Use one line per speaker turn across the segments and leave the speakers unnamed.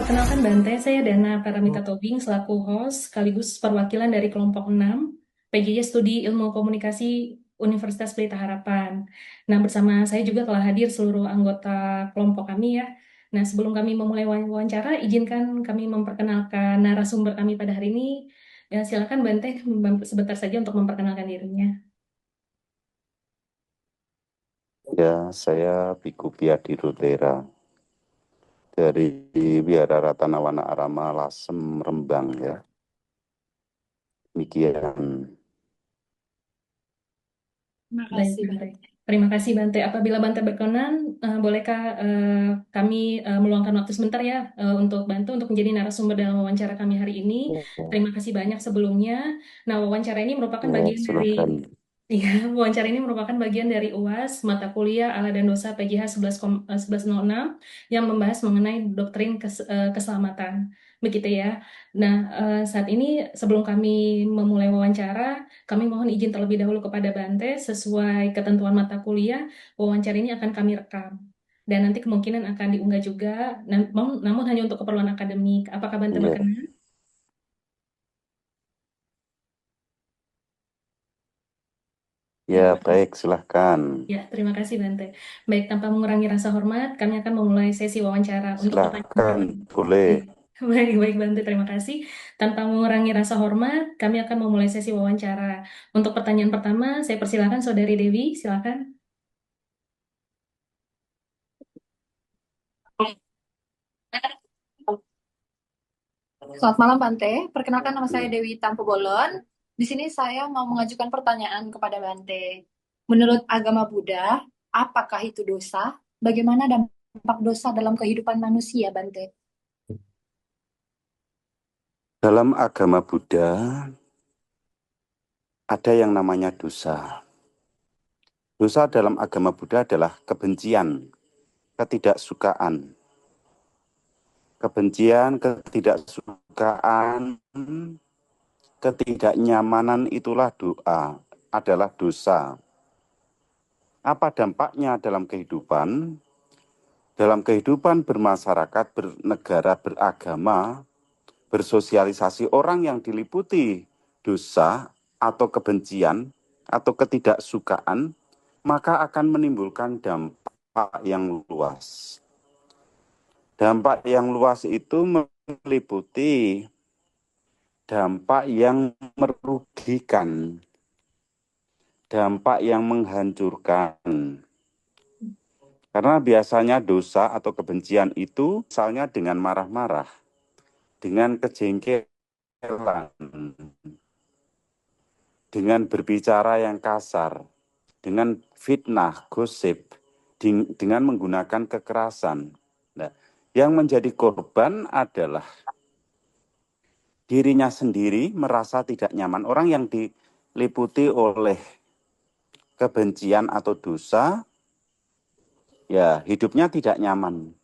Perkenalkan Bante, saya Dana Paramita Tobing selaku host sekaligus perwakilan dari kelompok 6 PJJ Studi Ilmu Komunikasi Universitas Pelita Harapan. Nah, bersama saya juga telah hadir seluruh anggota kelompok kami ya. Nah, sebelum kami memulai wawancara, izinkan kami memperkenalkan narasumber kami pada hari ini. Ya, silakan Bante sebentar saja untuk memperkenalkan dirinya.
Ya, saya Biku Piadirutera dari Wihara Ratanawana Arama Lasem Rembang ya. Demikian.
Terima
Baik,
kasih,
Bante.
Bante.
Terima kasih, Bante. Apabila Bante berkenan, bolehkah kami meluangkan waktu sebentar ya untuk Bante untuk menjadi narasumber dalam wawancara kami hari ini. Terima kasih banyak sebelumnya. Nah, wawancara ini merupakan
Ya,
bagian dari
silakan.
iya, wawancara ini merupakan bagian dari UAS mata kuliah Ala dan Dosa PJH 1106 yang membahas mengenai doktrin keselamatan. Begitu ya. Nah, saat ini sebelum kami memulai wawancara, kami mohon izin terlebih dahulu kepada Bante, sesuai ketentuan mata kuliah, wawancara ini akan kami rekam. Dan nanti kemungkinan akan diunggah juga, namun hanya untuk keperluan akademik. Apakah Bante
Ya,
berkenan?
ya
Terima kasih.
baik, silahkan.
Ya, terima kasih Bante. Baik, tanpa mengurangi rasa hormat, kami akan memulai sesi wawancara untuk pertanyaan
Silahkan,
pertama.
boleh.
Baik, baik Bante, terima kasih. Tanpa mengurangi rasa hormat, kami akan memulai sesi wawancara. Untuk pertanyaan pertama, saya persilakan Saudari Dewi, silakan.
Selamat malam, Bante. Perkenalkan nama saya
Ya,
Dewi Tampu Bolon. Di sini saya mau mengajukan pertanyaan kepada Bante. Menurut agama Buddha, apakah itu dosa? Bagaimana dampak dosa dalam kehidupan manusia, Bante?
dalam agama Buddha ada yang namanya dosa. Dosa dalam agama Buddha adalah kebencian, ketidaksukaan. Kebencian, ketidaksukaan, ketidaknyamanan itulah adalah dosa. Apa dampaknya dalam kehidupan? Dalam kehidupan bermasyarakat, bernegara, beragama, bersosialisasi, orang yang diliputi dosa atau kebencian atau ketidaksukaan, maka akan menimbulkan dampak yang luas. Dampak yang luas itu meliputi dampak yang merugikan, dampak yang menghancurkan. Karena biasanya dosa atau kebencian itu misalnya dengan marah-marah, dengan kejengkelan, dengan berbicara yang kasar, dengan fitnah, gosip, dengan menggunakan kekerasan. Nah, yang menjadi korban adalah dirinya sendiri merasa tidak nyaman. Orang yang diliputi oleh kebencian atau dosa, ya hidupnya tidak nyaman.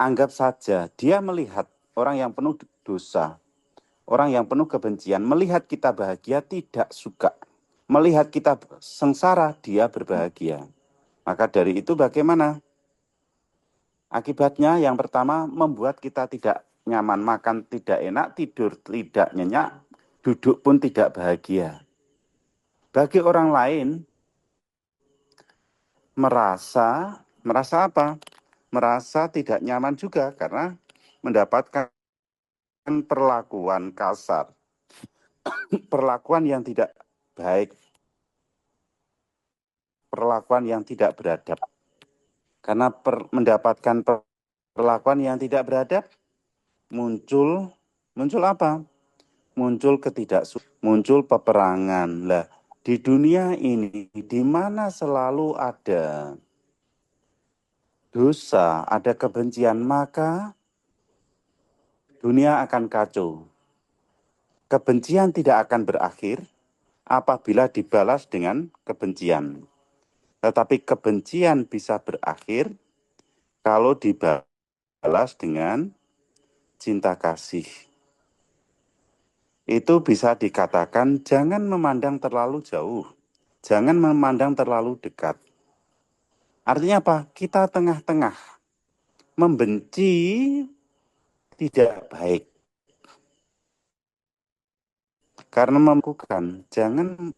Anggap saja dia melihat orang yang penuh dosa, orang yang penuh kebencian, melihat kita bahagia tidak suka. Melihat kita sengsara, dia berbahagia. Maka dari itu bagaimana? Akibatnya yang pertama membuat kita tidak nyaman, makan tidak enak, tidur tidak nyenyak, duduk pun tidak bahagia. Bagi orang lain merasa apa? Merasa tidak nyaman juga karena mendapatkan perlakuan kasar, perlakuan yang tidak baik, perlakuan yang tidak beradab. Karena mendapatkan perlakuan yang tidak beradab, muncul apa? Muncul peperangan. Lah, di dunia ini di mana selalu ada dosa, ada kebencian, maka dunia akan kacau. Kebencian tidak akan berakhir apabila dibalas dengan kebencian. Tetapi kebencian bisa berakhir kalau dibalas dengan cinta kasih. Itu bisa dikatakan jangan memandang terlalu jauh, jangan memandang terlalu dekat. Artinya apa? Kita tengah-tengah. Membenci tidak baik. Karena melakukan, jangan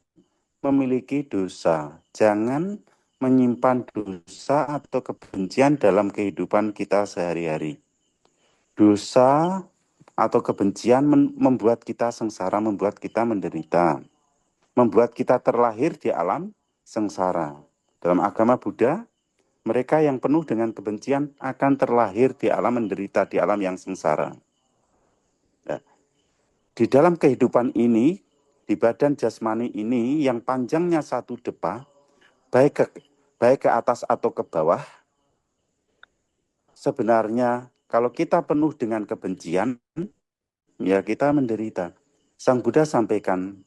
memiliki dosa. Jangan menyimpan dosa atau kebencian dalam kehidupan kita sehari-hari. Dosa atau kebencian membuat kita sengsara, membuat kita menderita, membuat kita terlahir di alam sengsara. Dalam agama Buddha, mereka yang penuh dengan kebencian akan terlahir di alam menderita, di alam yang sengsara. Nah, di dalam kehidupan ini, di badan jasmani ini yang panjangnya satu depa, baik ke atas atau ke bawah, sebenarnya kalau kita penuh dengan kebencian, ya kita menderita. Sang Buddha sampaikan,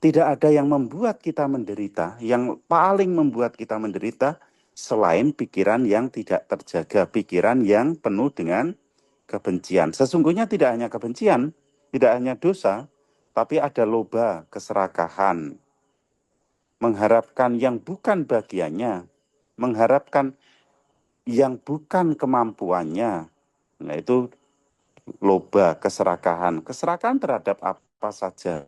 tidak ada yang membuat kita menderita, yang paling membuat kita menderita selain pikiran yang tidak terjaga, pikiran yang penuh dengan kebencian. Sesungguhnya tidak hanya kebencian, tidak hanya dosa, tapi ada loba, keserakahan, mengharapkan yang bukan bagiannya, mengharapkan yang bukan kemampuannya. Nah, itu loba, keserakahan. Keserakahan terhadap apa saja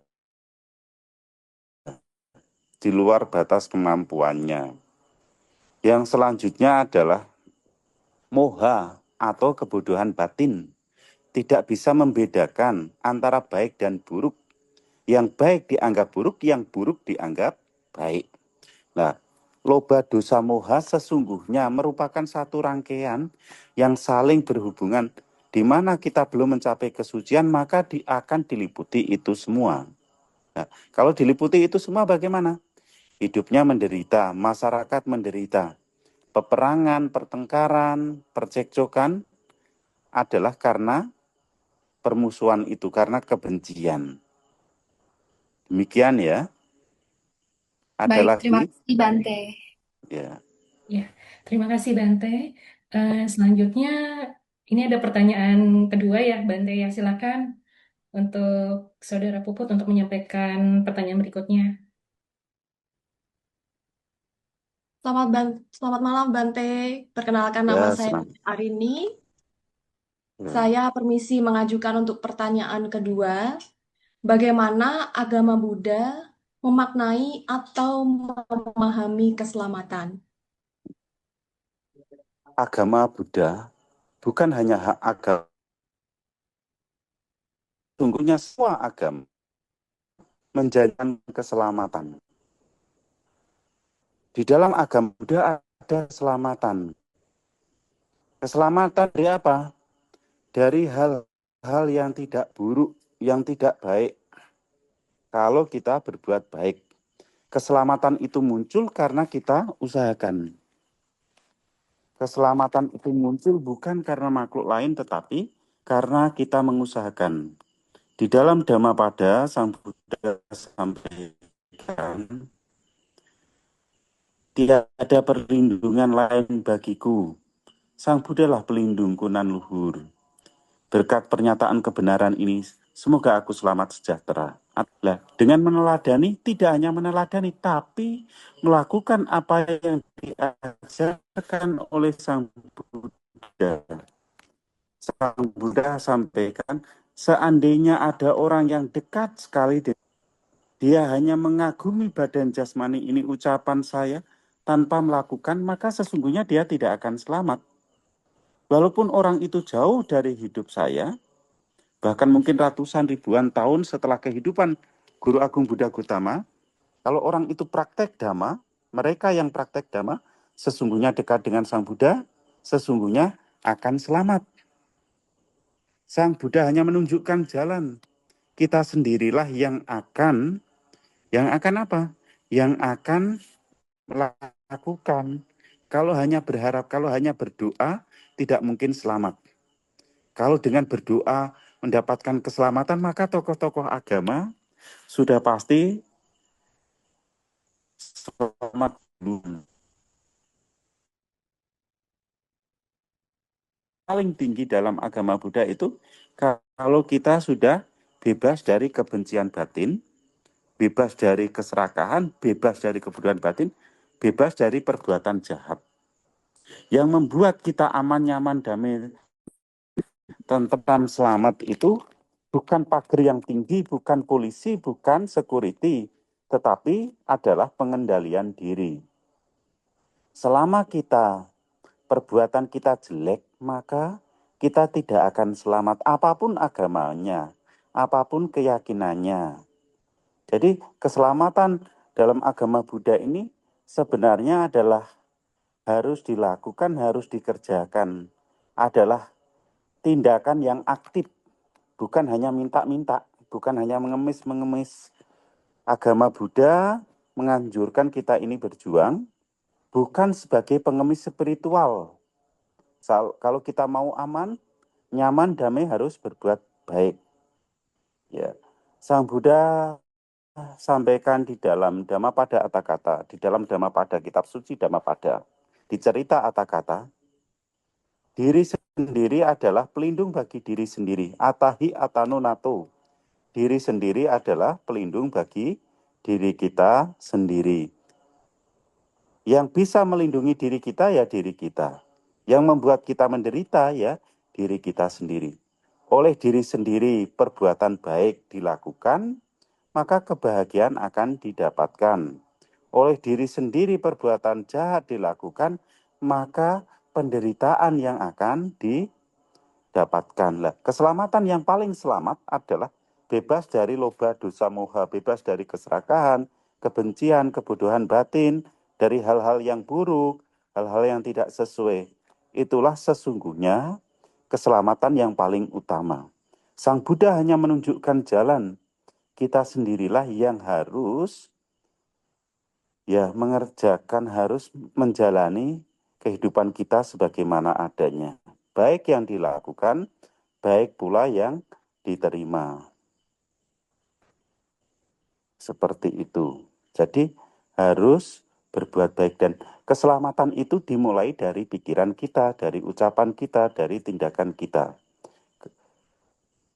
di luar batas kemampuannya. Yang selanjutnya adalah moha atau kebodohan batin. Tidak bisa membedakan antara baik dan buruk. Yang baik dianggap buruk, yang buruk dianggap baik. Nah, loba dosa moha sesungguhnya merupakan satu rangkaian yang saling berhubungan. Di mana kita belum mencapai kesucian, maka akan diliputi itu semua. Nah, kalau diliputi itu semua bagaimana? Hidupnya menderita, masyarakat menderita. Peperangan, pertengkaran, percekcokan adalah karena permusuhan itu, karena kebencian. Demikian ya. Ada
Baik, terima
lagi?
kasih Bante.
Ya.
Ya, terima kasih Bante. Selanjutnya, ini ada pertanyaan kedua ya, Bante ya. Silakan untuk Saudara Puput untuk menyampaikan pertanyaan berikutnya.
Selamat malam Bante. Perkenalkan nama
Ya,
saya
senang.
Arini.
Ya.
Saya permisi mengajukan untuk pertanyaan kedua. Bagaimana agama Buddha memaknai atau memahami keselamatan?
Agama Buddha bukan hanya hak agama, sungguhnya semua agama menjanjikan keselamatan. Di dalam agama Buddha ada keselamatan. Keselamatan dari apa? Dari hal-hal yang tidak buruk, yang tidak baik. Kalau kita berbuat baik, keselamatan itu muncul karena kita usahakan. Keselamatan itu muncul bukan karena makhluk lain, tetapi karena kita mengusahakan. Di dalam Dhammapada, Sang Buddha sampaikan, tidak ada perlindungan lain bagiku. Sang Buddha lah pelindungku nan luhur. Berkat pernyataan kebenaran ini, semoga aku selamat sejahtera. Nah, dengan meneladani, tidak hanya meneladani, tapi melakukan apa yang diajarkan oleh Sang Buddha. Sang Buddha sampaikan, seandainya ada orang yang dekat sekali, dia hanya mengagumi badan jasmani ini ucapan saya tanpa melakukan, maka sesungguhnya dia tidak akan selamat. Walaupun orang itu jauh dari hidup saya, bahkan mungkin ratusan ribuan tahun setelah kehidupan Guru Agung Buddha Gautama, kalau orang itu praktek Dhamma, mereka yang praktek Dhamma, sesungguhnya dekat dengan Sang Buddha, sesungguhnya akan selamat. Sang Buddha hanya menunjukkan jalan. Kita sendirilah yang akan apa? Yang akan melakukan. Kalau hanya berharap, kalau hanya berdoa, tidak mungkin selamat. Kalau dengan berdoa mendapatkan keselamatan, maka tokoh-tokoh agama sudah pasti selamat dulu. Paling tinggi dalam agama Buddha itu kalau kita sudah bebas dari kebencian batin, bebas dari keserakahan, bebas dari kebodohan batin, bebas dari perbuatan jahat. Yang membuat kita aman, nyaman, damai, tentram, selamat itu bukan pagar yang tinggi, bukan polisi, bukan security, tetapi adalah pengendalian diri. Selama perbuatan kita jelek, maka kita tidak akan selamat apapun agamanya, apapun keyakinannya. Jadi keselamatan dalam agama Buddha ini sebenarnya adalah harus dilakukan, harus dikerjakan, adalah tindakan yang aktif, bukan hanya minta-minta, bukan hanya mengemis-mengemis. Agama Buddha menganjurkan kita ini berjuang, bukan sebagai pengemis spiritual. Kalau kita mau aman, nyaman, damai, harus berbuat baik. Ya, Sang Buddha sampaikan di dalam Dhammapada Atthakatha, di dalam Dhammapada, kitab suci Dhammapada, di cerita Atthakatha, diri sendiri adalah pelindung bagi diri sendiri. Atahi atano nato. Diri sendiri adalah pelindung bagi diri kita sendiri. Yang bisa melindungi diri kita ya diri kita. Yang membuat kita menderita ya diri kita sendiri. Oleh diri sendiri perbuatan baik dilakukan, maka kebahagiaan akan didapatkan. Oleh diri sendiri perbuatan jahat dilakukan, maka penderitaan yang akan didapatkan. Keselamatan yang paling selamat adalah bebas dari loba, dosa, moha, bebas dari keserakahan, kebencian, kebodohan batin, dari hal-hal yang buruk, hal-hal yang tidak sesuai. Itulah sesungguhnya keselamatan yang paling utama. Sang Buddha hanya menunjukkan jalan. Kita sendirilah yang harus mengerjakan, harus menjalani kehidupan kita sebagaimana adanya. Baik yang dilakukan, baik pula yang diterima. Seperti itu. Jadi harus berbuat baik, dan keselamatan itu dimulai dari pikiran kita, dari ucapan kita, dari tindakan kita.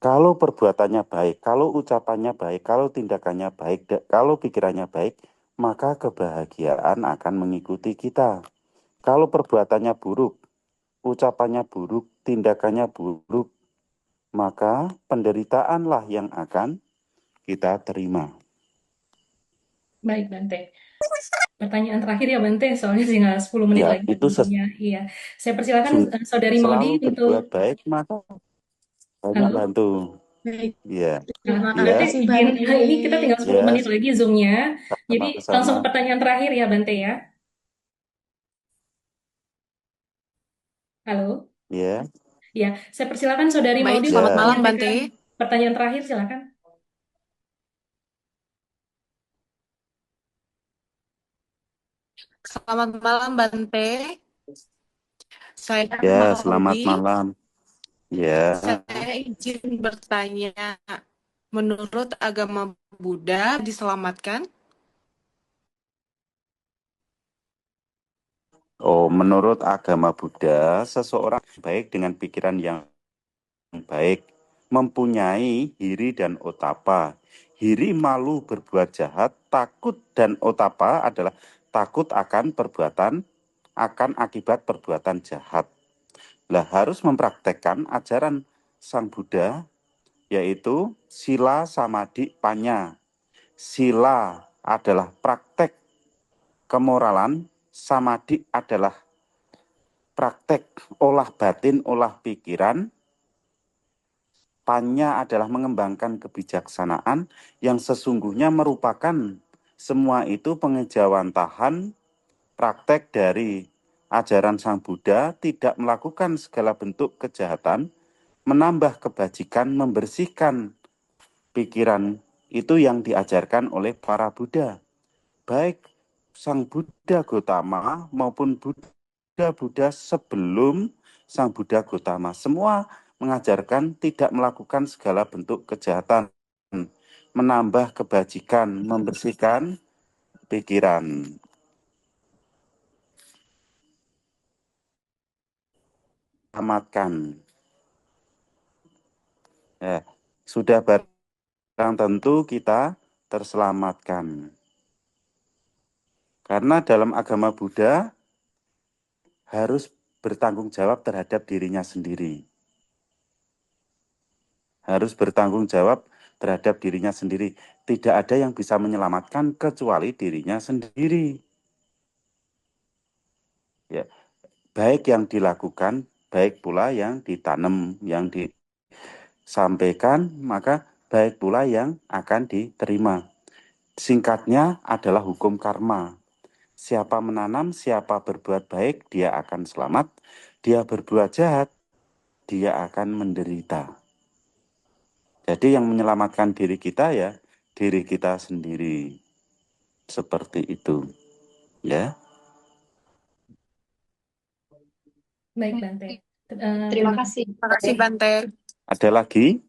Kalau perbuatannya baik, kalau ucapannya baik, kalau tindakannya baik, kalau pikirannya baik, maka kebahagiaan akan mengikuti kita. Kalau perbuatannya buruk, ucapannya buruk, tindakannya buruk, maka penderitaanlah yang akan kita terima.
Baik, Bante. Pertanyaan terakhir ya, Bante, soalnya tinggal 10 menit
Ya,
lagi
itu
waktunya. Iya. Saya persilakan Saudari Maudi
selalu berbuat
untuk...
baik, maka banyak
Halo?
bantu.
Baik,
Iya,
terima
iya,
Bante,
kasih
izin,
Bante.
ini kita tinggal 10
iya,
menit lagi Zoom-nya. Jadi langsung
sama-sama.
ke pertanyaan terakhir ya, Bante ya. Halo?
Iya,
Ya, saya persilakan Saudari
Baik,
Maudi untuk
selamat
ya,
malam
menyampaikan
Bante.
pertanyaan terakhir, silakan.
Selamat malam Bante. Saya
ya, selamat
Maudi.
malam. Ya,
Saya izin bertanya, menurut agama Buddha diselamatkan?
menurut agama Buddha, seseorang baik dengan pikiran yang baik, mempunyai hiri dan otapa. Hiri malu berbuat jahat, takut dan otapa adalah takut akan akibat perbuatan jahat. Lah, harus mempraktekkan ajaran Sang Buddha, yaitu sila, samadhi, panya. Sila adalah praktek kemoralan, samadhi adalah praktek olah batin, olah pikiran, panya adalah mengembangkan kebijaksanaan yang sesungguhnya merupakan semua itu pengejawantahan praktek dari ajaran Sang Buddha, tidak melakukan segala bentuk kejahatan, menambah kebajikan, membersihkan pikiran. Itu yang diajarkan oleh para Buddha. Baik Sang Buddha Gotama maupun Buddha sebelum Sang Buddha Gotama, semua mengajarkan tidak melakukan segala bentuk kejahatan, menambah kebajikan, membersihkan pikiran. Selamatkan. Sudah barang tentu kita terselamatkan. Karena dalam agama Buddha harus bertanggung jawab terhadap dirinya sendiri. Harus bertanggung jawab terhadap dirinya sendiri. Tidak ada yang bisa menyelamatkan kecuali dirinya sendiri. Ya, baik yang dilakukan, baik pula yang ditanam, yang disampaikan, maka baik pula yang akan diterima. Singkatnya adalah hukum karma. Siapa menanam, siapa berbuat baik, dia akan selamat. Dia berbuat jahat, dia akan menderita. Jadi yang menyelamatkan diri kita ya diri kita sendiri. Seperti itu. Ya.
Baik, Bante.
Terima
Terima
kasih.
Terima kasih Bante.
Ada lagi?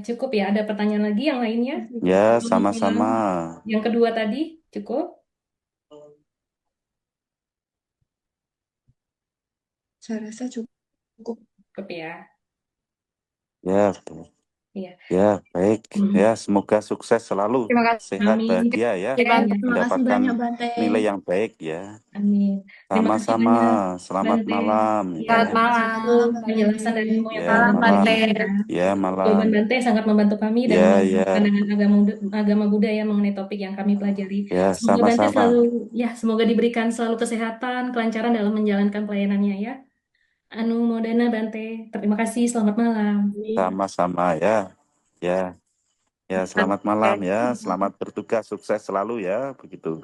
Cukup ya. Ada pertanyaan lagi yang lainnya?
Ya,
Atau
sama-sama.
yang kedua tadi cukup?
Saya rasa cukup.
Cukup ya.
Ya,
Iya.
ya baik.
Hmm.
Ya, semoga sukses selalu,
Terima kasih.
sehat,
Amin.
bahagia ya,
Terima kasih.
Terima kasih
mendapatkan
banyak, Bante.
nilai yang baik ya.
Amin. Terima kasih
Sama-sama.
banyak,
Selamat
Bante.
malam
Iya,
ya.
Selamat malam.
untuk penjelasan dari ilmu yang
Ya,
sangat
Malam
malam.
Bante.
bermanfaat ya.
Ya, malam.
Jawaban Bante sangat membantu kami
Ya,
dalam
ya.
pandangan agama Buddha ya mengenai topik yang kami pelajari.
Ya,
Semoga Bante
sama-sama.
selalu semoga diberikan selalu kesehatan, kelancaran dalam menjalankan pelayanannya ya. Anu Modana Bante. Terima kasih, selamat malam.
Sama-sama ya. Ya. Ya, selamat malam ya. Selamat bertugas, sukses selalu ya, begitu.